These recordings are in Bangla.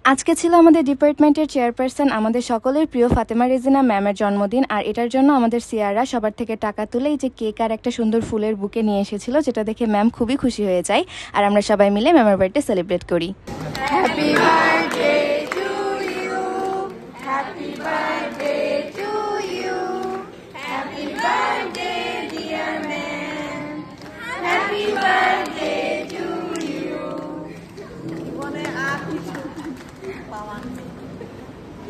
আজকে ছিল আমাদের ডিপার্টমেন্টের চেয়ারপারসন আমাদের সকলের প্রিয় ফাতেমা রেজিনা ম্যামের জন্মদিন। আর এটার জন্য আমাদের সিয়াররা সবার থেকে টাকা তুলে এই যে কেক আর একটা সুন্দর ফুলের বুকে নিয়ে এসেছিল, যেটা দেখে ম্যাম খুবই খুশি হয়ে যায়। আর আমরা সবাই মিলে ম্যামের বার্থডে সেলিব্রেট করি। Happy birthday to you, happy birthday to you, happy birthday dear ma'am, happy birthday to you. জীবনে আর কিছু পাওয়া নেই,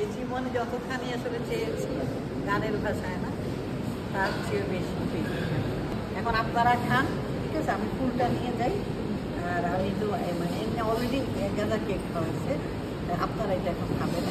এই জীবনে যতখানি আসলে চেয়েছি গানের ভাষায় না, তার চেয়ে বেশি পেয়েছি। এখন আপনারা খান, ঠিক আছে? আমি ফুলটা নিয়ে যাই। আর আমি তো মানে এমনি অলরেডি গাঁদা কেক খাওয়াচ্ছে, আপনারা এটা এখন খাবেন।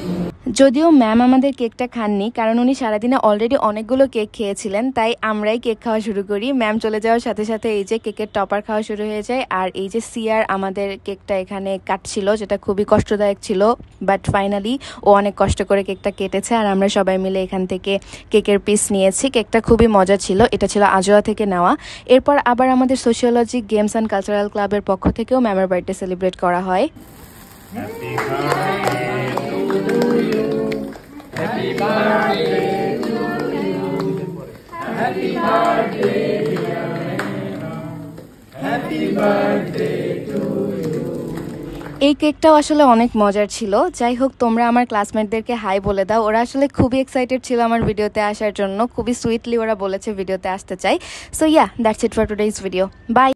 যদিও ম্যাম আমাদের কেকটা খাননি, কারণ উনি সারাদিনে অলরেডি অনেকগুলো কেক খেয়েছিলেন, তাই আমরাই কেক খাওয়া শুরু করি। ম্যাম চলে যাওয়ার সাথে সাথে এই যে কেকের টপার খাওয়া শুরু হয়ে যায়। আর এই যে সিয়ার আমাদের কেকটা এখানে কাটছিল, যেটা খুবই কষ্টদায়ক ছিল, বাট ফাইনালি ও অনেক কষ্ট করে কেকটা কেটেছে। আর আমরা সবাই মিলে এখান থেকে কেকের পিস নিয়েছি। কেকটা খুবই মজা ছিল, এটা ছিল আজোয়া থেকে নেওয়া। এরপর আবার আমাদের সোশিওলজি গেমস অ্যান্ড কালচারাল ক্লাবের পক্ষ থেকেও ম্যামের বার্থডে সেলিব্রেট করা হয়। Happy birthday to you. Happy birthday, dear Nena. Happy birthday to you. এই কেকটাও আসলে অনেক মজার ছিল। যাই হোক, তোমরা আমার ক্লাসমেটদেরকে হাই বলে দাও। ওরা আসলে খুবই এক্সাইটেড ছিল আমার ভিডিওতে আসার জন্য, খুবই সুইটলি ওরা বলেছে ভিডিওতে আসতে চাই। So yeah, that's it for today's video. By.